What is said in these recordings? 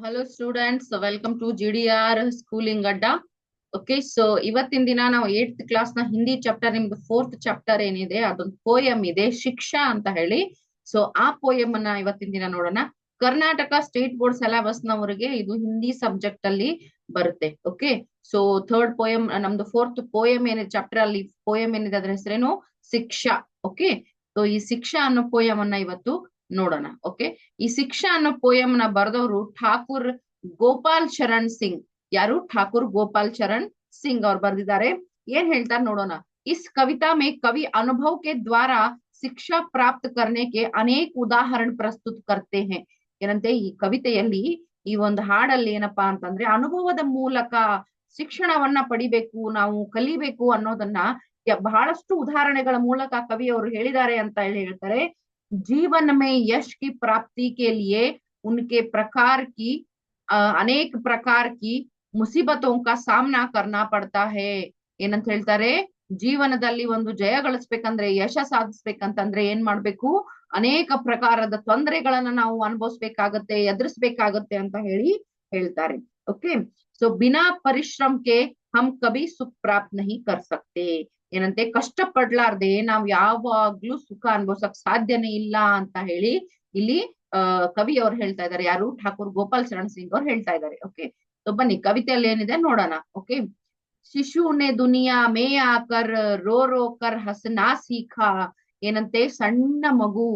Hello students, welcome to GDR schooling ಅಡ್ಡ. Okay, so ಇವತ್ತಿನ ದಿನ ನಾವು 8th ಕ್ಲಾಸ್ ನ ಹಿಂದಿ ಚಾಪ್ಟರ್, ನಿಮ್ದು 4th ಚಾಪ್ಟರ್ ಏನಿದೆ ಅದೊಂದು ಪೋಯಮ್ ಇದೆ, ಶಿಕ್ಷಾ ಅಂತ ಹೇಳಿ. ಸೊ ಆ ಪೋಯಮ್ ಅನ್ನ ಇವತ್ತಿನ ದಿನ ನೋಡೋಣ. ಕರ್ನಾಟಕ ಸ್ಟೇಟ್ ಬೋರ್ಡ್ ಸಿಲೆಬಸ್ ನವರಿಗೆ ಇದು ಹಿಂದಿ ಸಬ್ಜೆಕ್ಟ್ ಅಲ್ಲಿ ಬರುತ್ತೆ. ಓಕೆ, ಸೊ ಥರ್ಡ್ ಪೋಯಮ್ ನಮ್ದು 4th ಪೋಯಮ್ ಏನಿದೆ ಚಾಪ್ಟರ್ ಅಲ್ಲಿ, ಪೋಯಮ್ ಏನಿದೆ ಅದ್ರ ಹೆಸರೇನು ಶಿಕ್ಷಾ. ಓಕೆ, ಸೊ ಈ ಶಿಕ್ಷಾ ಅನ್ನೋ ಪೋಯಮ್ ಅನ್ನ ಇವತ್ತು ನೋಡೋಣ. ಓಕೆ, ಈ ಶಿಕ್ಷಾ ಅನ್ನೋ ಪೋಯಮ್ ನ ಬರೆದವರು ಠಾಕೂರ್ ಗೋಪಾಲ್ ಚರಣ್ ಸಿಂಗ್. ಯಾರು? ಠಾಕೂರ್ ಗೋಪಾಲ್ ಚರಣ್ ಸಿಂಗ್ ಅವ್ರು ಬರೆದಿದ್ದಾರೆ. ಏನ್ ಹೇಳ್ತಾರೆ ನೋಡೋಣ. इस कविता में कवि अनुभव के द्वारा ಶಿಕ್ಷಾ ಪ್ರಾಪ್ತ करने के अनेक ಉದಾಹರಣೆ ಪ್ರಸ್ತುತ करते हैं. ಏನಂತೆ ಈ ಕವಿತೆಯಲ್ಲಿ, ಈ ಒಂದು ಹಾಡಲ್ಲಿ ಏನಪ್ಪಾ ಅಂತಂದ್ರೆ ಅನುಭವದ ಮೂಲಕ ಶಿಕ್ಷಣವನ್ನ ಪಡಿಬೇಕು, ನಾವು ಕಲಿಬೇಕು ಅನ್ನೋದನ್ನ ಬಹಳಷ್ಟು ಉದಾಹರಣೆಗಳ ಮೂಲಕ ಕವಿಯವರು ಹೇಳಿದ್ದಾರೆ ಅಂತ ಹೇಳಿ ಹೇಳ್ತಾರೆ. जीवन में यश की प्राप्ति के लिए उनके प्रकार की अनेक प्रकार की मुसीबतों का सामना करना पड़ता है. ಏನಂತ ಹೇಳ್ತಾರೆ, ಜೀವನದಲ್ಲಿ ಒಂದು ಜಯ ಗಳಿಸ್ಬೇಕಂದ್ರೆ, ಯಶ ಸಾಧಿಸ್ಬೇಕಂತಂದ್ರೆ ಏನ್ ಮಾಡ್ಬೇಕು? ಅನೇಕ ಪ್ರಕಾರದ ತೊಂದರೆಗಳನ್ನ ನಾವು ಅನುಭವಿಸ್ಬೇಕಾಗತ್ತೆ, ಎದುರಿಸ್ಬೇಕಾಗತ್ತೆ ಅಂತ ಹೇಳಿ ಹೇಳ್ತಾರೆ. ಓಕೆ, ಸೊ ಬಿನಾ ಪರಿಶ್ರಮಕ್ಕೆ ಹಮ್ ಕಭಿ ಸುಖ ಪ್ರಾಪ್ತ ನಹಿ ಕರ್ ಸಕ್ತೆ. ಏನಂತೆ, ಕಷ್ಟ ಪಡ್ಲಾರ್ದೆ ನಾವ್ ಯಾವಾಗ್ಲೂ ಸುಖ ಅನುಭವಿಸಕ್ ಸಾಧ್ಯನೇ ಇಲ್ಲ ಅಂತ ಹೇಳಿ ಇಲ್ಲಿ ಕವಿ ಅವ್ರು ಹೇಳ್ತಾ ಇದ್ದಾರೆ. ಯಾರು? ಠಾಕೂರ್ ಗೋಪಾಲ್ ಚರಣ್ ಸಿಂಗ್ ಅವ್ರು ಹೇಳ್ತಾ ಇದ್ದಾರೆ. ಓಕೆ, ಸೊ ಬನ್ನಿ ಕವಿತೆಯಲ್ಲಿ ಏನಿದೆ ನೋಡೋಣ. ಓಕೆ, ಶಿಶು ನೆ ದುನಿಯಾ ಮೇ ಆಕರ್ ರೋ ರೋ ಕರ್ ಹಸನಾ ಸೀಖಾ. ಏನಂತೆ, ಸಣ್ಣ ಮಗು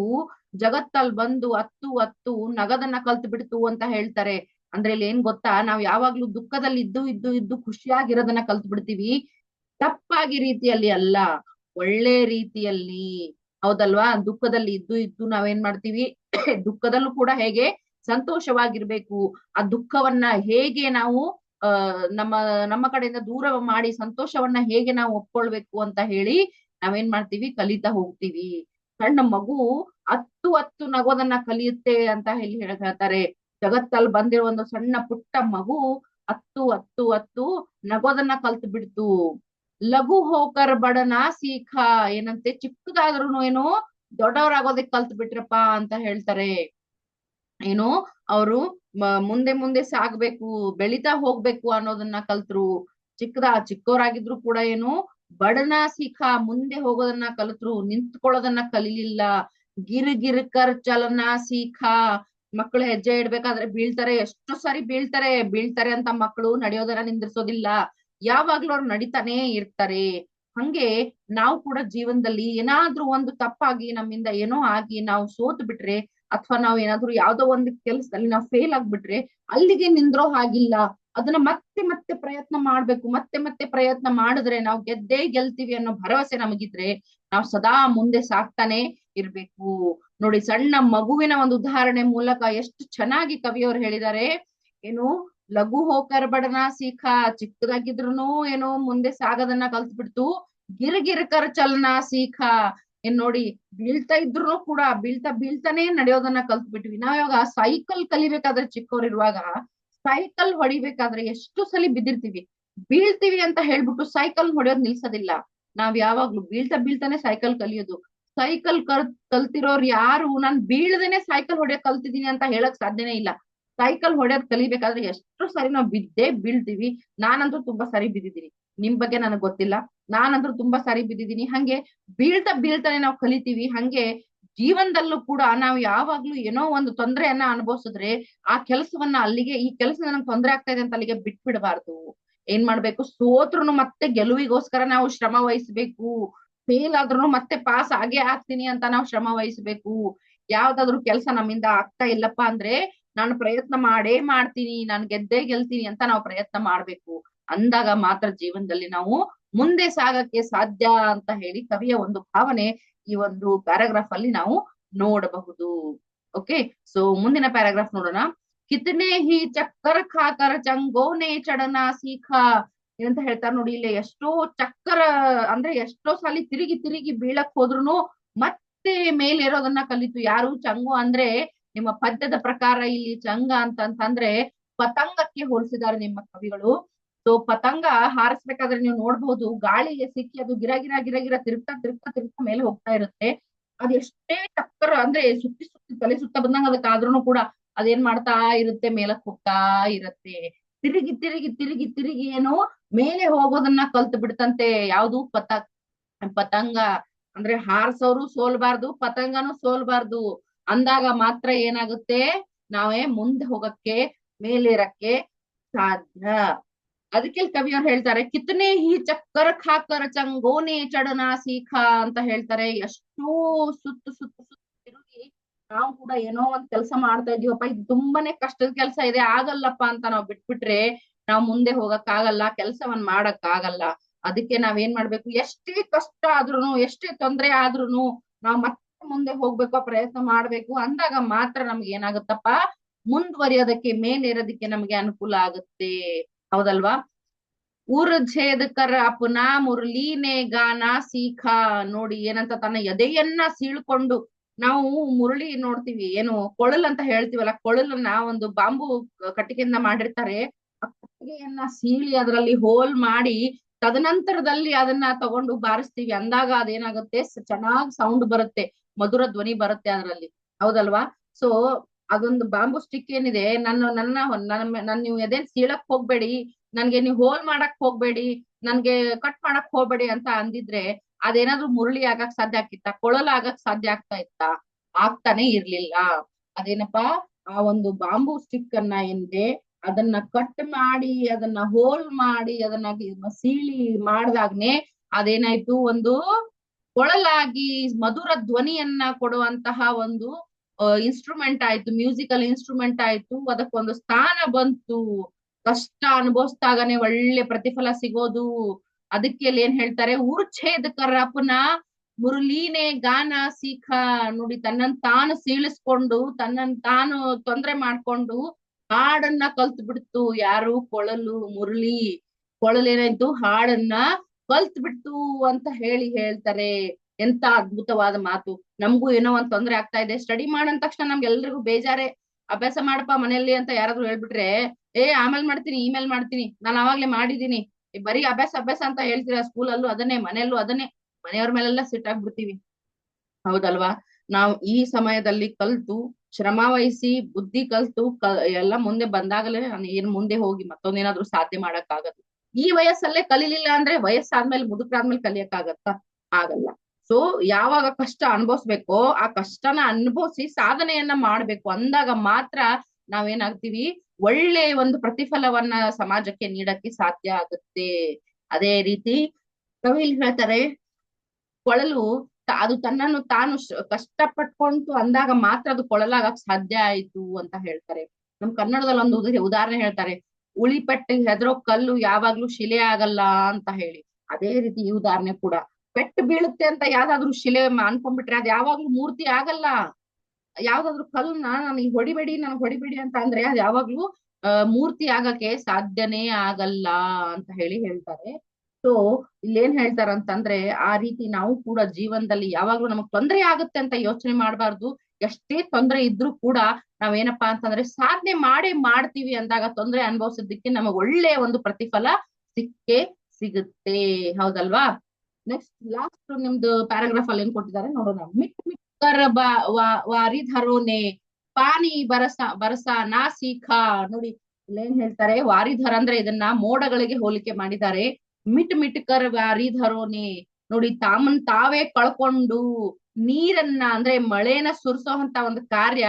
ಜಗತ್ತಲ್ಲಿ ಬಂದು ಅತ್ತು ಅತ್ತು ನಗದನ್ನ ಕಲ್ತು ಬಿಡ್ತು ಅಂತ ಹೇಳ್ತಾರೆ. ಅಂದ್ರೆ ಇಲ್ಲಿ ಏನ್ ಗೊತ್ತಾ, ನಾವ್ ಯಾವಾಗ್ಲೂ ದುಃಖದಲ್ಲಿ ಇದ್ದು ಖುಷಿಯಾಗಿರೋದನ್ನ ಕಲ್ತು ಬಿಡ್ತೀವಿ. ತಪ್ಪಾಗಿ ರೀತಿಯಲ್ಲಿ ಅಲ್ಲ, ಒಳ್ಳೆ ರೀತಿಯಲ್ಲಿ. ಹೌದಲ್ವಾ? ದುಃಖದಲ್ಲಿ ಇದ್ದು ನಾವೇನ್ ಮಾಡ್ತೀವಿ, ದುಃಖದಲ್ಲೂ ಕೂಡ ಹೇಗೆ ಸಂತೋಷವಾಗಿರ್ಬೇಕು, ಆ ದುಃಖವನ್ನ ಹೇಗೆ ನಾವು ನಮ್ಮ ನಮ್ಮ ಕಡೆಯಿಂದ ದೂರ ಮಾಡಿ ಸಂತೋಷವನ್ನ ಹೇಗೆ ನಾವು ಒಪ್ಕೊಳ್ಬೇಕು ಅಂತ ಹೇಳಿ ನಾವೇನ್ ಮಾಡ್ತೀವಿ, ಕಲಿತಾ ಹೋಗ್ತೀವಿ. ಸಣ್ಣ ಮಗು ಅತ್ತು ನಗೋದನ್ನ ಕಲಿಯುತ್ತೆ ಅಂತ ಹೇಳಿ ಹೇಳ್ತಾರೆ. ಜಗತ್ತಲ್ಲಿ ಬಂದಿರೋ ಒಂದು ಸಣ್ಣ ಪುಟ್ಟ ಮಗು ಅತ್ತು ನಗೋದನ್ನ ಕಲ್ತು ಬಿಡ್ತು. ಲಘು ಹೋಕರ್ ಬಡನ ಸೀಖ. ಏನಂತೆ, ಚಿಕ್ಕದಾದ್ರೂ ಏನೋ ದೊಡ್ಡವರಾಗೋದಕ್ಕೆ ಕಲ್ತು ಬಿಟ್ರಪ್ಪ ಅಂತ ಹೇಳ್ತಾರೆ. ಏನು, ಅವರು ಮುಂದೆ ಸಾಗ್ಬೇಕು, ಬೆಳಿತಾ ಹೋಗ್ಬೇಕು ಅನ್ನೋದನ್ನ ಕಲ್ತ್ರು. ಚಿಕ್ಕವರಾಗಿದ್ರು ಕೂಡ ಏನು, ಬಡನ ಸೀಖ, ಮುಂದೆ ಹೋಗೋದನ್ನ ಕಲ್ತ್ರು, ನಿಂತ್ಕೊಳ್ಳೋದನ್ನ ಕಲೀಲಿಲ್ಲ. ಗಿರ್ ಚಲನ ಸೀಖ. ಮಕ್ಕಳು ಹೆಜ್ಜೆ ಇಡ್ಬೇಕಾದ್ರೆ ಬೀಳ್ತಾರೆ, ಎಷ್ಟು ಸಾರಿ ಬೀಳ್ತಾರೆ ಅಂತ ಮಕ್ಕಳು ನಡೆಯೋದನ್ನ ನಿಂದ್ರಿಸೋದಿಲ್ಲ, ಯಾವಾಗ್ಲೂ ಅವ್ರು ನಡಿತಾನೆ ಇರ್ತಾರೆ. ಹಂಗೆ ನಾವು ಕೂಡ ಜೀವನದಲ್ಲಿ ಏನಾದ್ರೂ ಒಂದು ತಪ್ಪಾಗಿ ನಮ್ಮಿಂದ ಏನೋ ಆಗಿ ನಾವು ಸೋತ್ ಬಿಟ್ರೆ, ಅಥವಾ ನಾವ್ ಏನಾದ್ರೂ ಯಾವ್ದೋ ಒಂದು ಕೆಲಸದಲ್ಲಿ ನಾವು ಫೇಲ್ ಆಗ್ಬಿಟ್ರೆ ಅಲ್ಲಿಗೆ ನಿಂದ್ರೋ ಹಾಗಿಲ್ಲ. ಅದನ್ನ ಮತ್ತೆ ಪ್ರಯತ್ನ ಮಾಡ್ಬೇಕು. ಮತ್ತೆ ಪ್ರಯತ್ನ ಮಾಡಿದ್ರೆ ನಾವು ಗೆದ್ದೇ ಗೆಲ್ತೀವಿ ಅನ್ನೋ ಭರವಸೆ ನಮಗಿದ್ರೆ ನಾವು ಸದಾ ಮುಂದೆ ಸಾಕ್ತಾನೆ ಇರ್ಬೇಕು. ನೋಡಿ, ಸಣ್ಣ ಮಗುವಿನ ಒಂದು ಉದಾಹರಣೆ ಮೂಲಕ ಎಷ್ಟು ಚೆನ್ನಾಗಿ ಕವಿಯವರು ಹೇಳಿದ್ದಾರೆ. ಏನು, ಲಘು ಹೋಕರ್ ಬಡನ ಸೀಖ, ಚಿಕ್ಕದಾಗಿದ್ರು ಏನೋ ಮುಂದೆ ಸಾಗದನ್ನ ಕಲ್ತ್ ಬಿಡ್ತು. ಗಿರ್ಕರ್ ಚಲನ ಸೀಖ. ಏನ್ ನೋಡಿ, ಬೀಳ್ತಾ ಇದ್ರು ಕೂಡ ಬೀಳ್ತಾನೆ ನಡೆಯೋದನ್ನ ಕಲ್ತ್ ಬಿಟ್ವಿ. ನಾವ್ ಇವಾಗ ಸೈಕಲ್ ಕಲಿಬೇಕಾದ್ರೆ, ಚಿಕ್ಕವರಿರುವಾಗ ಸೈಕಲ್ ಹೊಡಿಬೇಕಾದ್ರೆ ಎಷ್ಟು ಸಲ ಬಿದ್ದಿರ್ತೀವಿ. ಬೀಳ್ತೀವಿ ಅಂತ ಹೇಳ್ಬಿಟ್ಟು ಸೈಕಲ್ ಹೊಡೆಯೋದ್ ನಿಲ್ಸೋದಿಲ್ಲ. ನಾವ್ ಯಾವಾಗ್ಲೂ ಬೀಳ್ತಾನೆ ಸೈಕಲ್ ಕಲಿಯೋದು. ಸೈಕಲ್ ಕಲ್ತಿರೋರು ಯಾರು ನಾನ್ ಬೀಳ್ದೇನೆ ಸೈಕಲ್ ಹೊಡೆಯೋದ್ ಕಲ್ತಿದೀನಿ ಅಂತ ಹೇಳಕ್ ಸಾಧ್ಯನೇ ಇಲ್ಲ. ಸೈಕಲ್ ಹೊಡೆಯೋದ್ ಕಲಿಬೇಕಾದ್ರೆ ಎಷ್ಟು ಸರಿ ನಾವು ಬೀಳ್ತೀವಿ. ನಾನಂತೂ ತುಂಬಾ ಸರಿ ಬಿದ್ದಿದ್ದೀನಿ, ನಿಮ್ ಬಗ್ಗೆ ನನಗ್ ಗೊತ್ತಿಲ್ಲ, ನಾನಂತೂ ತುಂಬಾ ಸಾರಿ ಬಿದ್ದಿದ್ದೀನಿ. ಹಂಗೆ ಬೀಳ್ತಾನೆ ನಾವು ಕಲಿತೀವಿ. ಹಂಗೆ ಜೀವನದಲ್ಲೂ ಕೂಡ ನಾವು ಯಾವಾಗ್ಲೂ ಏನೋ ಒಂದು ತೊಂದರೆಯನ್ನ ಅನುಭವಿಸಿದ್ರೆ ಆ ಕೆಲಸವನ್ನ ಅಲ್ಲಿಗೆ, ಈ ಕೆಲಸ ನನಗೆ ತೊಂದರೆ ಆಗ್ತಾ ಇದೆ ಅಂತ ಅಲ್ಲಿಗೆ ಬಿಟ್ಬಿಡಬಾರ್ದು. ಏನ್ ಮಾಡ್ಬೇಕು, ಸೋತ್ರುನು ಮತ್ತೆ ಗೆಲುವಿಗೋಸ್ಕರ ನಾವು ಶ್ರಮ ವಹಿಸ್ಬೇಕು. ಫೇಲ್ ಆದ್ರೂ ಮತ್ತೆ ಪಾಸ್ ಆಗೇ ಆಗ್ತೀನಿ ಅಂತ ನಾವು ಶ್ರಮ ವಹಿಸ್ಬೇಕು. ಯಾವ್ದಾದ್ರು ಕೆಲಸ ನಮ್ಮಿಂದ ಆಗ್ತಾ ಇಲ್ಲಪ್ಪ ಅಂದ್ರೆ ನಾನು ಪ್ರಯತ್ನ ಮಾಡೇ ಮಾಡ್ತೀನಿ, ನಾನು ಗೆದ್ದೇ ಗೆಲ್ತೀನಿ ಅಂತ ನಾವು ಪ್ರಯತ್ನ ಮಾಡ್ಬೇಕು. ಅಂದಾಗ ಮಾತ್ರ ಜೀವನದಲ್ಲಿ ನಾವು ಮುಂದೆ ಸಾಗಕ್ಕೆ ಸಾಧ್ಯ ಅಂತ ಹೇಳಿ ಕವಿಯ ಒಂದು ಭಾವನೆ ಈ ಒಂದು ಪ್ಯಾರಾಗ್ರಾಫ್ ಅಲ್ಲಿ ನಾವು ನೋಡಬಹುದು. ಓಕೆ, ಸೊ ಮುಂದಿನ ಪ್ಯಾರಾಗ್ರಾಫ್ ನೋಡೋಣ. ಕಿತನೆ ಹಿ ಚಕ್ಕರ್ ಖಾಕರ್ ಚಂಗೋನೆ ಚಡನ ಸೀಖ. ಏನಂತ ಹೇಳ್ತಾರೆ ನೋಡಿ, ಇಲ್ಲಿ ಎಷ್ಟೋ ಚಕ್ಕರ ಅಂದ್ರೆ ಎಷ್ಟೋ ಸಾಲಿ ತಿರುಗಿ ಬೀಳಕ್ ಹೋದ್ರು ಮತ್ತೆ ಮೇಲೇರೋದನ್ನ ಕಲಿತು. ಯಾರು? ಚಂಗು ಅಂದ್ರೆ ನಿಮ್ಮ ಪದ್ಯದ ಪ್ರಕಾರ ಇಲ್ಲಿ ಚಂಗ ಅಂತಂದ್ರೆ ಪತಂಗಕ್ಕೆ ಹೋಲಿಸಿದ್ದಾರೆ ನಿಮ್ಮ ಕವಿಗಳು. ಸೊ ಪತಂಗ ಹಾರಿಸ್ಬೇಕಾದ್ರೆ ನೀವು ನೋಡ್ಬಹುದು, ಗಾಳಿಗೆ ಸಿಕ್ಕಿ ಅದು ಗಿರ ತಿರುಗ್ತಾ ಮೇಲೆ ಹೋಗ್ತಾ ಇರುತ್ತೆ. ಅದ್ ಎಷ್ಟೇ ಟಕ್ಕರ್ ಅಂದ್ರೆ ಸುತ್ತಿ ತಲೆ ಸುತ್ತ ಬಂದಂಗ ಅದಕ್ಕಾದ್ರೂ ಕೂಡ ಅದೇನ್ ಮಾಡ್ತಾ ಇರುತ್ತೆ, ಮೇಲಕ್ ಹೋಗ್ತಾ ಇರತ್ತೆ. ತಿರುಗಿ ತಿರುಗಿ ತಿರುಗಿ ತಿರುಗಿ ಏನು ಮೇಲೆ ಹೋಗೋದನ್ನ ಕಲ್ತು ಬಿಡ್ತಂತೆ. ಯಾವ್ದು ಪತಂಗ. ಅಂದ್ರೆ ಹಾರ್ಸೋರು ಸೋಲ್ಬಾರ್ದು, ಪತಂಗನು ಸೋಲ್ಬಾರ್ದು ಅಂದಾಗ ಮಾತ್ರ ಏನಾಗುತ್ತೆ, ನಾವೇ ಮುಂದೆ ಹೋಗಕ್ಕೆ ಮೇಲೇರಕ್ಕೆ ಸಾಧ್ಯ. ಅದಕ್ಕೆ ಕವಿಯವ್ರು ಹೇಳ್ತಾರೆ, ಕಿತ್ನೆ ಹಿ ಚಕ್ಕರ್ ಖಾಕರ್ ಚಂಗೋನೆ ಚಡನ ಸೀಖಾ ಅಂತ ಹೇಳ್ತಾರೆ. ಎಷ್ಟೋ ಸುತ್ತು ಸುತ್ತು ಸುತ್ತು ತಿರುಗಿ ನಾವು ಕೂಡ ಏನೋ ಒಂದ್ ಕೆಲಸ ಮಾಡ್ತಾ ಇದೀವಪ್ಪ, ಇದು ತುಂಬಾನೇ ಕಷ್ಟದ ಕೆಲಸ ಇದೆ, ಆಗಲ್ಲಪ್ಪ ಅಂತ ನಾವ್ ಬಿಟ್ಬಿಟ್ರೆ ನಾವ್ ಮುಂದೆ ಹೋಗಕ್ ಆಗಲ್ಲ, ಕೆಲ್ಸವನ್ನ ಮಾಡಕ್ ಆಗಲ್ಲ. ಅದಕ್ಕೆ ನಾವೇನ್ ಮಾಡ್ಬೇಕು, ಎಷ್ಟೇ ಕಷ್ಟ ಆದ್ರೂನು, ಎಷ್ಟೇ ತೊಂದ್ರೆ ಆದ್ರೂನು ನಾವ್ ಮತ್ತೆ ಮುಂದೆ ಹೋಗ್ಬೇಕು, ಪ್ರಯತ್ನ ಮಾಡ್ಬೇಕು. ಅಂದಾಗ ಮಾತ್ರ ನಮ್ಗೆ ಏನಾಗುತ್ತಪ್ಪ, ಮುಂದುವರಿಯೋದಕ್ಕೆ, ಮೇಲೇರೋದಕ್ಕೆ ನಮ್ಗೆ ಅನುಕೂಲ ಆಗುತ್ತೆ. ಹೌದಲ್ವಾ? ಊರ್ಛೇದ್ ಕರ್ ಅಪನಾ ಮುರಳೀನೆ ಗಾನ ಸೀಖಾ. ನೋಡಿ ಏನಂತ, ತನ್ನ ಎದೆಯನ್ನ ಸೀಳ್ಕೊಂಡು, ನಾವು ಮುರಳಿ ನೋಡ್ತೀವಿ, ಏನು ಕೊಳಲ್ ಅಂತ ಹೇಳ್ತೀವಲ್ಲ, ಕೊಳಲನ್ನ ಒಂದು ಬಾಂಬು ಕಟ್ಟಿಗೆಯಿಂದ ಮಾಡಿರ್ತಾರೆ. ಆ ಕಟ್ಟಿಗೆಯನ್ನ ಸೀಳಿ ಅದರಲ್ಲಿ ಹೋಲ್ ಮಾಡಿ ತದನಂತರದಲ್ಲಿ ಅದನ್ನ ತಗೊಂಡು ಬಾರಿಸ್ತೀವಿ. ಅಂದಾಗ ಅದೇನಾಗುತ್ತೆ, ಚೆನ್ನಾಗ್ ಸೌಂಡ್ ಬರುತ್ತೆ, ಮಧುರ ಧ್ವನಿ ಬರುತ್ತೆ ಅದರಲ್ಲಿ. ಹೌದಲ್ವಾ? ಸೊ ಅದೊಂದು ಬಾಂಬು ಸ್ಟಿಕ್ ಏನಿದೆ, ನನ್ನ ನೀವು ಎದೆನ್ ಸೀಳಕ್ ಹೋಗ್ಬೇಡಿ, ನನ್ಗೆ ನೀವು ಹೋಲ್ ಮಾಡಕ್ ಹೋಗ್ಬೇಡಿ, ನನ್ಗೆ ಕಟ್ ಮಾಡಕ್ ಹೋಗ್ಬೇಡಿ ಅಂತ ಅಂದಿದ್ರೆ ಅದೇನಾದ್ರೂ ಮುರುಳಿ ಆಗಕ್ ಸಾಧ್ಯ ಆಗ್ತಿತ್ತ? ಕೊಳಲ ಆಗಕ್ ಸಾಧ್ಯ ಆಗ್ತಾ ಇತ್ತ? ಆಗ್ತಾನೆ ಇರ್ಲಿಲ್ಲ. ಅದೇನಪ್ಪಾ, ಆ ಒಂದು ಬಾಂಬು ಸ್ಟಿಕ್ ಅನ್ನ ಏನಿದೆ ಅದನ್ನ ಕಟ್ ಮಾಡಿ, ಅದನ್ನ ಹೋಲ್ ಮಾಡಿ, ಅದನ್ನ ಸೀಳಿ ಮಾಡ್ದಾಗ್ನೆ ಅದೇನಾಯ್ತು, ಒಂದು ಕೊಳಲಾಗಿ ಮಧುರ ಧ್ವನಿಯನ್ನ ಕೊಡುವಂತಹ ಒಂದು ಇನ್ಸ್ಟ್ರೂಮೆಂಟ್ ಆಯ್ತು, ಮ್ಯೂಸಿಕಲ್ ಇನ್ಸ್ಟ್ರೂಮೆಂಟ್ ಆಯ್ತು. ಅದಕ್ಕೊಂದು ಸ್ಥಾನ ಬಂತು. ಕಷ್ಟ ಅನುಭವಿಸ್ದಾಗನೆ ಒಳ್ಳೆ ಪ್ರತಿಫಲ ಸಿಗೋದು. ಅದಕ್ಕೆ ಅಲ್ಲಿ ಏನ್ ಹೇಳ್ತಾರೆ, ಊರ್ಛೇದ್ ಕರಪನ ಮುರುಳೀನೆ ಗಾನ ಸೀಖ. ನೋಡಿ, ತನ್ನನ್ ತಾನು ಸೀಳಿಸ್ಕೊಂಡು, ತನ್ನನ್ ತಾನು ತೊಂದ್ರೆ ಮಾಡ್ಕೊಂಡು ಹಾಡನ್ನ ಕಲ್ತ್ ಬಿಡ್ತು. ಯಾರು? ಕೊಳಲು, ಮುರುಳಿ. ಕೊಳಲೇನಾಯ್ತು, ಹಾಡನ್ನ ಕಲ್ತ್ ಬಿಡ್ತು ಅಂತ ಹೇಳ್ತಾರೆ. ಎಂತ ಅದ್ಭುತವಾದ ಮಾತು. ನಮಗೂ ಏನೋ ಒಂದ್ ತೊಂದ್ರೆ ಆಗ್ತಾ ಇದೆ, ಸ್ಟಡಿ ಮಾಡಂದ ತಕ್ಷಣ ನಮ್ಗೆಲ್ರಿಗೂ ಬೇಜಾರೇ. ಅಭ್ಯಾಸ ಮಾಡಪ್ಪ ಮನೆಯಲ್ಲಿ ಅಂತ ಯಾರಾದ್ರೂ ಹೇಳ್ಬಿಟ್ರೆ, ಆಮೇಲೆ ಮಾಡ್ತೀನಿ, ಇಮೇಲ್ ಮಾಡ್ತೀನಿ, ನಾನು ಅವಾಗ್ಲೇ ಮಾಡಿದೀನಿ, ಬರೀ ಅಭ್ಯಾಸ ಅಭ್ಯಾಸ ಅಂತ ಹೇಳ್ತೀರಾ. ಸ್ಕೂಲಲ್ಲೂ ಅದನ್ನೇ, ಮನೆಯಲ್ಲೂ ಅದನ್ನೇ, ಮನೆಯವ್ರ ಮೇಲೆಲ್ಲ ಸಿಟ್ಟಾಗ್ಬಿಡ್ತೀವಿ. ಹೌದಲ್ವಾ? ನಾವು ಈ ಸಮಯದಲ್ಲಿ ಕಲ್ತು, ಶ್ರಮ ವಹಿಸಿ, ಬುದ್ಧಿ ಕಲ್ತು ಎಲ್ಲ ಮುಂದೆ ಬಂದಾಗಲೇ ನಾನು ಏನ್ ಮುಂದೆ ಹೋಗಿ ಮತ್ತೊಂದೇನಾದ್ರೂ ಸಾಧ್ಯ ಮಾಡಕ್ ಆಗದು. ಈ ವಯಸ್ಸಲ್ಲೇ ಕಲೀಲಿಲ್ಲ ಅಂದ್ರೆ ವಯಸ್ಸಾದ್ಮೇಲೆ, ಮುದುಕ್ರಾದ್ಮೇಲೆ ಕಲಿಯಕ್ ಆಗತ್ತಾ? ಆಗಲ್ಲ. ಸೊ ಯಾವಾಗ ಕಷ್ಟ ಅನುಭವಿಸ್ಬೇಕೋ ಆ ಕಷ್ಟನ ಅನುಭವಿಸಿ ಸಾಧನೆಯನ್ನ ಮಾಡ್ಬೇಕು. ಅಂದಾಗ ಮಾತ್ರ ನಾವೇನಾಗ್ತೀವಿ, ಒಳ್ಳೆ ಒಂದು ಪ್ರತಿಫಲವನ್ನ ಸಮಾಜಕ್ಕೆ ನೀಡಕ್ಕೆ ಸಾಧ್ಯ ಆಗುತ್ತೆ. ಅದೇ ರೀತಿ ಕವಿ ಹೇಳ್ತಾರೆ, ಕೊಳಲು ಅದು ತನ್ನನ್ನು ತಾನು ಕಷ್ಟ ಪಟ್ಕೊಂಡು ಅಂದಾಗ ಮಾತ್ರ ಅದು ಕೊಳಲಾಗಕ್ ಸಾಧ್ಯ ಆಯ್ತು ಅಂತ ಹೇಳ್ತಾರೆ. ನಮ್ ಕನ್ನಡದಲ್ಲಿ ಒಂದು ಉದಾಹರಣೆ ಹೇಳ್ತಾರೆ, ಉಳಿಪೆಟ್ಟಿಗೆ ಹೆದರೋ ಕಲ್ಲು ಯಾವಾಗ್ಲೂ ಶಿಲೆ ಆಗಲ್ಲ ಅಂತ ಹೇಳಿ. ಅದೇ ರೀತಿ ಈ ಉದಾಹರಣೆ ಕೂಡ, ಪೆಟ್ಟು ಬೀಳುತ್ತೆ ಅಂತ ಯಾವ್ದಾದ್ರು ಶಿಲೆ ಅನ್ಕೊಂಡ್ಬಿಟ್ರೆ ಅದು ಯಾವಾಗ್ಲೂ ಮೂರ್ತಿ ಆಗಲ್ಲ. ಯಾವ್ದಾದ್ರು ಕಲ್ನ ನನಗೆ ಹೊಡಿಬೇಡಿ, ನನಗೆ ಹೊಡಿಬೇಡಿ ಅಂತ ಅಂದ್ರೆ ಅದು ಯಾವಾಗ್ಲೂ ಮೂರ್ತಿ ಆಗಕ್ಕೆ ಸಾಧ್ಯನೇ ಆಗಲ್ಲ ಅಂತ ಹೇಳ್ತಾರೆ. ಸೊ ಇಲ್ಲೇನ್ ಹೇಳ್ತಾರಂತಂದ್ರೆ, ಆ ರೀತಿ ನಾವು ಕೂಡ ಜೀವನದಲ್ಲಿ ಯಾವಾಗ್ಲೂ ನಮಗ್ ತೊಂದರೆ ಆಗುತ್ತೆ ಅಂತ ಯೋಚನೆ ಮಾಡಬಾರ್ದು. ಎಷ್ಟೇ ತೊಂದರೆ ಇದ್ರೂ ಕೂಡ ನಾವೇನಪ್ಪಾ ಅಂತಂದ್ರೆ ಸಾಧನೆ ಮಾಡ್ತೀವಿ ಅಂದಾಗ, ತೊಂದರೆ ಅನುಭವಿಸೋದಕ್ಕೆ ನಮಗ್ ಒಳ್ಳೆ ಒಂದು ಪ್ರತಿಫಲ ಸಿಕ್ಕೇ ಸಿಗುತ್ತೆ. ಹೌದಲ್ವಾ? ನೆಕ್ಸ್ಟ್ ಲಾಸ್ಟ್ ನಿಮ್ದು ಪ್ಯಾರಾಗ್ರಾಫ್ ಅಲ್ಲಿ ಏನ್ ಕೊಟ್ಟಿದ್ದಾರೆ ನೋಡೋಣ. ಮಿಟ್ ಮಿಕ್ಕರ್ ವಾರಿಧರೋನೆ ಪಾನಿ ಬರಸ ನಾ ಸೀಖಾ. ನೋಡಿ ಇಲ್ಲೇನ್ ಹೇಳ್ತಾರೆ, ವಾರಿಧರ ಅಂದ್ರೆ ಇದನ್ನ ಮೋಡಗಳಿಗೆ ಹೋಲಿಕೆ ಮಾಡಿದ್ದಾರೆ. ಮಿಟ್ ಮಿಟ್ಕರ್ ವಾರಿಧರೋನೆ. ನೋಡಿ, ತಾವೇ ಕಳ್ಕೊಂಡು ನೀರನ್ನ, ಅಂದ್ರೆ ಮಳೆನ ಸುರಿಸೋ ಅಂತ ಒಂದು ಕಾರ್ಯ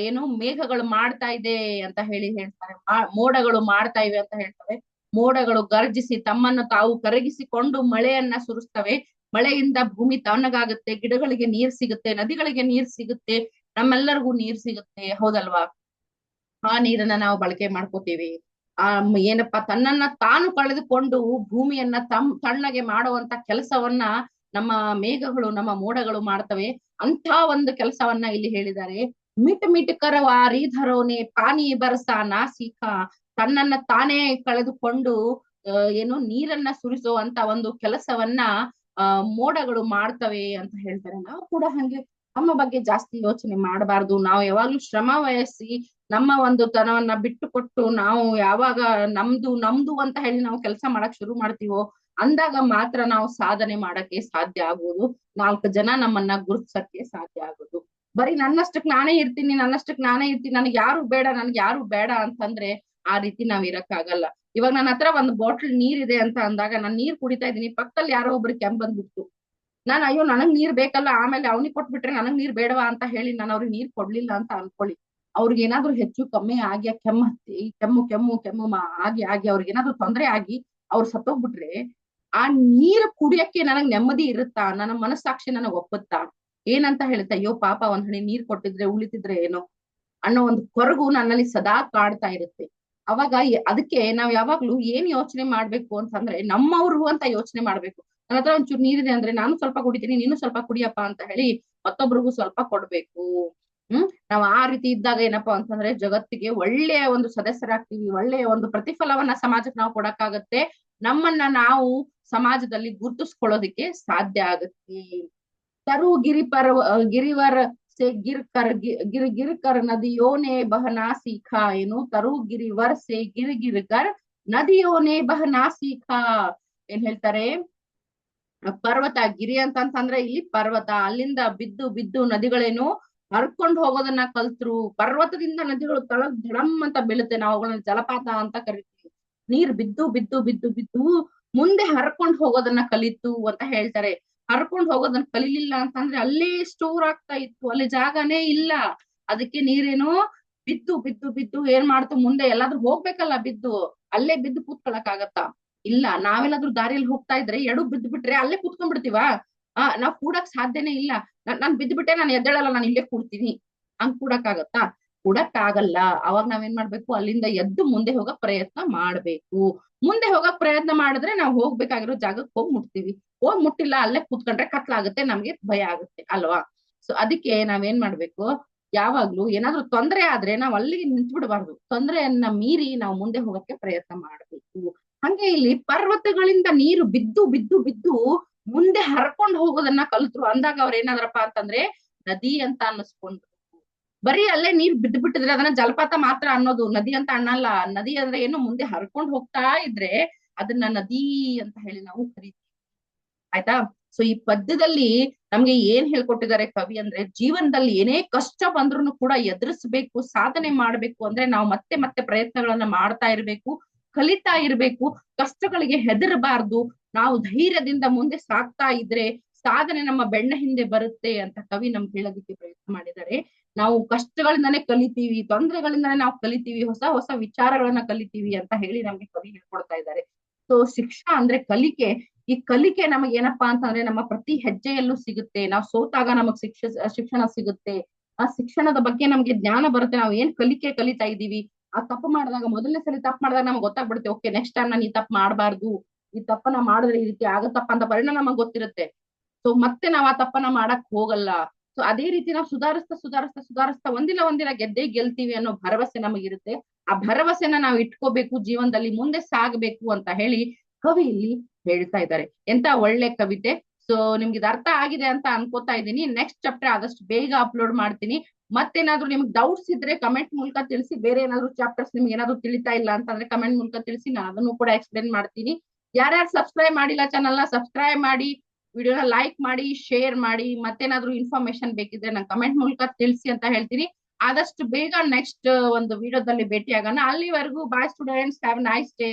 ಏನು ಮೇಘಗಳು ಮಾಡ್ತಾ ಇದೆ ಅಂತ ಹೇಳ್ತಾರೆ. ಮೋಡಗಳು ಮಾಡ್ತಾ ಇವೆ ಅಂತ ಹೇಳ್ತಾರೆ. ಮೋಡಗಳು ಗರ್ಜಿಸಿ ತಮ್ಮನ್ನು ತಾವು ಕರಗಿಸಿಕೊಂಡು ಮಳೆಯನ್ನ ಸುರಿಸ್ತವೆ. ಮಳೆಯಿಂದ ಭೂಮಿ ತಣ್ಣಗಾಗುತ್ತೆ, ಗಿಡಗಳಿಗೆ ನೀರ್ ಸಿಗುತ್ತೆ, ನದಿಗಳಿಗೆ ನೀರ್ ಸಿಗುತ್ತೆ, ನಮ್ಮೆಲ್ಲರಿಗೂ ನೀರ್ ಸಿಗುತ್ತೆ. ಹೌದಲ್ವಾ? ಆ ನೀರನ್ನ ನಾವು ಬಳಕೆ ಮಾಡ್ಕೋತೀವಿ. ಏನಪ್ಪಾ, ತನ್ನನ್ನ ತಾನು ಕಳೆದುಕೊಂಡು ಭೂಮಿಯನ್ನ ತಣ್ಣಗೆ ಮಾಡುವಂತ ಕೆಲಸವನ್ನ ನಮ್ಮ ಮೇಘಗಳು, ನಮ್ಮ ಮೋಡಗಳು ಮಾಡ್ತವೆ. ಅಂತ ಒಂದು ಕೆಲಸವನ್ನ ಇಲ್ಲಿ ಹೇಳಿದ್ದಾರೆ. ಮಿಟ್ ಮಿಟ್ಕರ ವಾರಿಧರೋನೆ ಪಾನಿ ಬರಸ ನಾಸಿಕ. ತನ್ನನ್ನ ತಾನೇ ಕಳೆದುಕೊಂಡು ಏನು ನೀರನ್ನ ಸುರಿಸುವಂತ ಒಂದು ಕೆಲಸವನ್ನ ಮೋಡಗಳು ಮಾಡ್ತವೆ ಅಂತ ಹೇಳ್ತಾರೆ. ನಾವು ಕೂಡ ಹಂಗೆ ನಮ್ಮ ಬಗ್ಗೆ ಜಾಸ್ತಿ ಯೋಚನೆ ಮಾಡಬಾರ್ದು. ನಾವು ಯಾವಾಗ್ಲೂ ಶ್ರಮ ವಹಿಸಿ ನಮ್ಮ ಒಂದು ತನವನ್ನ ಬಿಟ್ಟು ಕೊಟ್ಟು ನಾವು ಯಾವಾಗ ನಮ್ದು ಅಂತ ಹೇಳಿ ನಾವು ಕೆಲಸ ಮಾಡಕ್ ಶುರು ಮಾಡ್ತೀವೋ ಅಂದಾಗ ಮಾತ್ರ ನಾವು ಸಾಧನೆ ಮಾಡಕ್ಕೆ ಸಾಧ್ಯ ಆಗುವುದು. 4 ಜನ ನಮ್ಮನ್ನ ಗುರುತಿಸಕ್ಕೆ ಸಾಧ್ಯ ಆಗುದು. ಬರೀ ನನ್ನಷ್ಟಕ್ ನಾನೇ ಇರ್ತೀನಿ ನನಗೆ ಯಾರು ಬೇಡ ಅಂತಂದ್ರೆ ಆ ರೀತಿ ನಾವ್ ಇರಕ್ಕಾಗಲ್ಲ. ಇವಾಗ ನನ್ನ ಹತ್ರ ಒಂದು ಬಾಟಲ್ ನೀರ್ ಇದೆ ಅಂತ ಅಂದಾಗ ನಾನ್ ನೀರ್ ಕುಡಿತಾ ಇದೀನಿ, ಪಕ್ಕದಲ್ಲಿ ಯಾರೋ ಒಬ್ರು ಕೆಮ್ಮು ಬಂದ್ಬಿಡ್ತು, ನಾನು ಅಯ್ಯೋ ನನಗ್ ನೀರ್ ಬೇಕಲ್ಲ, ಆಮೇಲೆ ಅವ್ನಿಗೆ ಕೊಟ್ಬಿಟ್ರೆ ನನಗ್ ನೀರ್ ಬೇಡವಾ ಅಂತ ಹೇಳಿ ನಾನು ಅವ್ರಿಗೆ ನೀರ್ ಕೊಡ್ಲಿಲ್ಲ ಅಂತ ಅನ್ಕೊಳ್ಳಿ. ಅವ್ರಿಗೆ ಏನಾದ್ರು ಹೆಚ್ಚು ಕಮ್ಮಿ ಆಗಿ ಕೆಮ್ಮು ಹತ್ತಿ ಆಗಿ ಅವ್ರಿಗೆ ಏನಾದ್ರು ತೊಂದರೆ ಆಗಿ ಅವ್ರು ಸತ್ತೋಗ್ಬಿಟ್ರೆ ಆ ನೀರು ಕುಡಿಯಕ್ಕೆ ನನಗ್ ನೆಮ್ಮದಿ ಇರುತ್ತಾ? ನನ್ನ ಮನಸ್ಸಾಕ್ಷಿ ನನಗ್ ಒಪ್ಪುತ್ತಾ? ಏನಂತ ಹೇಳುತ್ತೆ, ಅಯ್ಯೋ ಪಾಪ ಒಂದ್ ಹನಿ ನೀರ್ ಕೊಟ್ಟಿದ್ರೆ ಉಳಿತಿದ್ರೆ ಏನೋ ಅನ್ನೋ ಒಂದು ಕೊರಗು ನನ್ನಲ್ಲಿ ಸದಾ ಕಾಡ್ತಾ ಇರುತ್ತೆ. ಅವಾಗ ಅದಕ್ಕೆ ನಾವ್ ಯಾವಾಗ್ಲೂ ಏನ್ ಯೋಚನೆ ಮಾಡ್ಬೇಕು ಅಂತಂದ್ರೆ ನಮ್ಮವ್ರು ಅಂತ ಯೋಚನೆ ಮಾಡ್ಬೇಕು. ನನ್ನ ಹತ್ರ ಒಂಚೂರು ನೀರಿದೆ ಅಂದ್ರೆ ನಾನು ಸ್ವಲ್ಪ ಕುಡಿತೀನಿ, ನೀನು ಸ್ವಲ್ಪ ಕುಡಿಯಪ್ಪ ಅಂತ ಹೇಳಿ ಮತ್ತೊಬ್ರಿಗೂ ಸ್ವಲ್ಪ ಕೊಡ್ಬೇಕು. ನಾವ್ ಆ ರೀತಿ ಇದ್ದಾಗ ಏನಪ್ಪಾ ಅಂತಂದ್ರೆ ಜಗತ್ತಿಗೆ ಒಳ್ಳೆಯ ಒಂದು ಸದಸ್ಯರಾಗ್ತೀವಿ, ಒಳ್ಳೆಯ ಒಂದು ಪ್ರತಿಫಲವನ್ನ ಸಮಾಜಕ್ಕೆ ನಾವು ಕೊಡಕ್ಕಾಗತ್ತೆ, ನಮ್ಮನ್ನ ನಾವು ಸಮಾಜದಲ್ಲಿ ಗುರುತಿಸ್ಕೊಳ್ಳೋದಿಕ್ಕೆ ಸಾಧ್ಯ ಆಗುತ್ತೆ. तरु गिरि पर गिरिवर से गिर कर नदियों ने बहना सीखा ಏನು तरु गिरिवर से गिर कर नदियों ने बहना सीखा ಏನ್ ಹೇಳ್ತಾರೆ, ಪರ್ವತ ಗಿರಿ ಅಂತಂದ್ರೆ ಇಲ್ಲಿ ಪರ್ವತ, ಅಲ್ಲಿಂದ ಬಿದ್ದು ಬಿದ್ದು ನದಿಗಳೇನು ಹರ್ಕೊಂಡು ಹೋಗೋದನ್ನ ಕಲ್ತ್ರು. ಪರ್ವತದಿಂದ ನದಿಗಳು ತಳಗ್ ಧಡಮ್ ಅಂತ ಬೀಳುತ್ತೆ, ನಾವು ಅವುಗಳನ್ನ ಜಲಪಾತ ಅಂತ ಕರಿತೀವಿ. ನೀರ್ ಬಿದ್ದು ಬಿದ್ದು ಬಿದ್ದು ಬಿದ್ದು ಮುಂದೆ ಹರ್ಕೊಂಡು ಹೋಗೋದನ್ನ ಕಲಿತು ಅಂತ ಹೇಳ್ತಾರೆ. ಹರ್ಕೊಂಡು ಹೋಗೋದನ್ನ ಕಲಿಲಿಲ್ಲ ಅಂತಂದ್ರೆ ಅಲ್ಲೇ ಸ್ಟೋರ್ ಆಗ್ತಾ ಇತ್ತು, ಅಲ್ಲಿ ಜಾಗನೇ ಇಲ್ಲ. ಅದಕ್ಕೆ ನೀರೇನು ಬಿದ್ದು ಬಿದ್ದು ಬಿದ್ದು ಏನ್ ಮಾಡ್ತು, ಮುಂದೆ ಎಲ್ಲಾದ್ರೂ ಹೋಗ್ಬೇಕಲ್ಲ, ಬಿದ್ದು ಅಲ್ಲೇ ಬಿದ್ದು ಕೂತ್ಕೊಳಕ್ ಆಗತ್ತಾ? ಇಲ್ಲ. ನಾವೆಲ್ಲಾದ್ರೂ ದಾರಿಯಲ್ಲಿ ಹೋಗ್ತಾ ಇದ್ರೆ ಎಡು ಬಿದ್ದು ಬಿಟ್ರೆ ಅಲ್ಲೇ ಕೂತ್ಕೊಂಡ್ಬಿಡ್ತೀವ? ನಾವ್ ಕೂಡಕ್ ಸಾಧ್ಯನೇ ಇಲ್ಲ. ನಾನ್ ಬಿದ್ದ್ಬಿಟ್ಟೆ, ನಾನು ಎದ್ದೇಳಲ್ಲ, ನಾನು ಇಲ್ಲೇ ಕೂಡ್ತೀನಿ, ಹಂಗ್ ಕೂಡಕ್ ಆಗತ್ತಾ? ಕೂಡಕ್ ಆಗಲ್ಲ. ಅವಾಗ ನಾವೇನ್ ಮಾಡ್ಬೇಕು, ಅಲ್ಲಿಂದ ಎದ್ದು ಮುಂದೆ ಹೋಗಕ್ ಪ್ರಯತ್ನ ಮಾಡ್ಬೇಕು. ಮುಂದೆ ಹೋಗಕ್ ಪ್ರಯತ್ನ ಮಾಡಿದ್ರೆ ನಾವು ಹೋಗ್ಬೇಕಾಗಿರೋ ಜಾಗಕ್ಕೆ ಹೋಗ್ ಮುಟ್ತೀವಿ. ಹೋಗ್ ಮುಟ್ಟಿಲ್ಲ, ಅಲ್ಲೇ ಕೂತ್ಕೊಂಡ್ರೆ ಕತ್ಲಾಗುತ್ತೆ, ನಮ್ಗೆ ಭಯ ಆಗುತ್ತೆ ಅಲ್ವಾ? ಸೊ ಅದಕ್ಕೆ ನಾವೇನ್ ಮಾಡ್ಬೇಕು, ಯಾವಾಗ್ಲೂ ಏನಾದ್ರೂ ತೊಂದರೆ ಆದ್ರೆ ನಾವ್ ಅಲ್ಲಿಗೆ ನಿಂತು ಬಿಡಬಾರ್ದು, ತೊಂದರೆಯನ್ನ ಮೀರಿ ನಾವು ಮುಂದೆ ಹೋಗಕ್ಕೆ ಪ್ರಯತ್ನ ಮಾಡ್ಬೇಕು. ಹಂಗೆ ಇಲ್ಲಿ ಪರ್ವತಗಳಿಂದ ನೀರು ಬಿದ್ದು ಬಿದ್ದು ಬಿದ್ದು ಮುಂದೆ ಹರ್ಕೊಂಡು ಹೋಗೋದನ್ನ ಕಲ್ತ್ರು ಅಂದಾಗ ಅವ್ರ ಏನಾದ್ರಪ್ಪ ಅಂತಂದ್ರೆ ನದಿ ಅಂತ ಅನ್ನಿಸ್ಕೊಂಡ್ರು. ಬರೀ ಅಲ್ಲೇ ನೀರ್ ಬಿದ್ದು ಬಿಟ್ಟಿದ್ರೆ ಅದನ್ನ ಜಲಪಾತ ಮಾತ್ರ ಅನ್ನೋದು, ನದಿ ಅಂತ ಅನ್ನಲ್ಲ. ನದಿ ಅಂದ್ರೆ ಏನು, ಮುಂದೆ ಹರ್ಕೊಂಡು ಹೋಗ್ತಾ ಇದ್ರೆ ಅದನ್ನ ನದಿ ಅಂತ ಹೇಳಿ ನಾವು ಕರಿತೀವಿ. ಆಯ್ತಾ? ಸೊ ಈ ಪದ್ಯದಲ್ಲಿ ನಮ್ಗೆ ಏನ್ ಹೇಳ್ಕೊಟ್ಟಿದ್ದಾರೆ ಕವಿ ಅಂದ್ರೆ, ಜೀವನದಲ್ಲಿ ಏನೇ ಕಷ್ಟ ಬಂದ್ರು ಕೂಡ ಎದುರಿಸ್ಬೇಕು, ಸಾಧನೆ ಮಾಡ್ಬೇಕು ಅಂದ್ರೆ ನಾವು ಮತ್ತೆ ಮತ್ತೆ ಪ್ರಯತ್ನಗಳನ್ನ ಮಾಡ್ತಾ ಇರ್ಬೇಕು, ಕಲಿತಾ ಇರ್ಬೇಕು, ಕಷ್ಟಗಳಿಗೆ ಹೆದರಬಾರ್ದು, ನಾವು ಧೈರ್ಯದಿಂದ ಮುಂದೆ ಸಾಗ್ತಾ ಇದ್ರೆ ಸಾಧನೆ ನಮ್ಮ ಬೆನ್ನ ಹಿಂದೆ ಬರುತ್ತೆ ಅಂತ ಕವಿ ನಮ್ಗೆ ಹೇಳೋದಕ್ಕೆ ಪ್ರಯತ್ನ ಮಾಡಿದ್ದಾರೆ. ನಾವು ಕಷ್ಟಗಳಿಂದಾನೇ ಕಲಿತೀವಿ, ತೊಂದರೆಗಳಿಂದಾನೇ ನಾವು ಕಲಿತೀವಿ, ಹೊಸ ಹೊಸ ವಿಚಾರಗಳನ್ನ ಕಲಿತೀವಿ ಅಂತ ಹೇಳಿ ನಮ್ಗೆ ಕವಿ ಹೇಳ್ಕೊಡ್ತಾ ಇದ್ದಾರೆ. ಸೊ ಶಿಕ್ಷಾ ಅಂದ್ರೆ ಕಲಿಕೆ. ಈ ಕಲಿಕೆ ನಮಗೆ ಏನಪ್ಪಾ ಅಂತಂದ್ರೆ ನಮ್ಮ ಪ್ರತಿ ಹೆಜ್ಜೆಯಲ್ಲೂ ಸಿಗುತ್ತೆ. ನಾವು ಸೋತಾಗ ನಮಗ್ ಶಿಕ್ಷಣ ಸಿಗುತ್ತೆ. ಆ ಶಿಕ್ಷಣದ ಬಗ್ಗೆ ನಮ್ಗೆ ಜ್ಞಾನ ಬರುತ್ತೆ, ನಾವು ಏನ್ ಕಲಿಕೆ ಕಲಿತಾ ಇದೀವಿ. ಆ ತಪ್ಪು ಮಾಡಿದಾಗ, ಮೊದಲನೇ ಸಲ ತಪ್ಪು ಮಾಡಿದಾಗ ನಮ್ಗೆ ಗೊತ್ತಾಗ್ಬಿಡುತ್ತೆ, ಓಕೆ ನೆಕ್ಸ್ಟ್ ಟೈಮ್ ನಾನು ಈ ತಪ್ಪು ಮಾಡಬಾರ್ದು, ಈ ತಪ್ಪನ್ನ ಮಾಡಿದ್ರೆ ಈ ರೀತಿ ಆಗತ್ತಪ್ಪ ಅಂತ ಪರಿಣಾಮ ನಮಗ್ ಗೊತ್ತಿರುತ್ತೆ. ಸೊ ಮತ್ತೆ ನಾವ್ ಆ ತಪ್ಪನ್ನ ಮಾಡಕ್ ಹೋಗಲ್ಲ. ಸೊ ಅದೇ ರೀತಿ ನಾವು ಸುಧಾರಿಸ್ತಾ ಸುಧಾರಿಸ್ತಾ ಸುಧಾರಿಸ್ತಾ ಒಂದಿಲ್ಲ ಗೆದ್ದೇ ಗೆಲ್ತೀವಿ ಅನ್ನೋ ಭರವಸೆ ನಮಗಿರುತ್ತೆ. ಆ ಭರವಸೆನ ನಾವು ಇಟ್ಕೋಬೇಕು, ಜೀವನದಲ್ಲಿ ಮುಂದೆ ಸಾಗಬೇಕು ಅಂತ ಹೇಳಿ ಕವಿ ಇಲ್ಲಿ ಹೇಳ್ತಾ ಇದ್ದಾರೆ. ಎಂತ ಒಳ್ಳೆ ಕವಿತೆ. ಸೊ ನಿಮ್ಗೆ ಇದು ಅರ್ಥ ಆಗಿದೆ ಅಂತ ಅನ್ಕೋತಾ ಇದ್ದೀನಿ. ನೆಕ್ಸ್ಟ್ ಚಾಪ್ಟರ್ ಆದಷ್ಟು ಬೇಗ ಅಪ್ಲೋಡ್ ಮಾಡ್ತೀನಿ. ಮತ್ತೇನಾದ್ರೂ ನಿಮ್ಗೆ ಡೌಟ್ಸ್ ಇದ್ರೆ ಕಮೆಂಟ್ ಮೂಲಕ ತಿಳಿಸಿ. ಬೇರೆ ಏನಾದ್ರು ಚಾಪ್ಟರ್ಸ್ ನಿಮ್ಗೆ ಏನಾದ್ರು ತಿಳಿತಾ ಇಲ್ಲ ಅಂತಂದ್ರೆ ಕಮೆಂಟ್ ಮೂಲಕ ತಿಳಿಸಿ, ನಾನು ಅದನ್ನು ಕೂಡ ಎಕ್ಸ್ಪ್ಲೇನ್ ಮಾಡ್ತೀನಿ. ಯಾರ್ಯಾರು ಸಬ್ಸ್ಕ್ರೈಬ್ ಮಾಡಿಲ್ಲ ಚಾನಲ್ನ ಸಬ್ಸ್ಕ್ರೈಬ್ ಮಾಡಿ, ವಿಡಿಯೋನ ಲೈಕ್ ಮಾಡಿ, ಶೇರ್ ಮಾಡಿ. ಮತ್ತೇನಾದ್ರೂ ಇನ್ಫಾರ್ಮೇಶನ್ ಬೇಕಿದ್ರೆ ನಂಗೆ ಕಮೆಂಟ್ ಮೂಲಕ ತಿಳಿಸಿ ಅಂತ ಹೇಳ್ತೀನಿ. ಆದಷ್ಟು ಬೇಗ ನೆಕ್ಸ್ಟ್ ಒಂದು ವಿಡಿಯೋದಲ್ಲಿ ಭೇಟಿ ಆಗೋಣ. ಅಲ್ಲಿವರೆಗೂ ಬಾಯ್ ಸ್ಟೂಡೆಂಟ್ಸ್, ಹ್ಯಾವ್ ನೈಸ್ ಡೇ.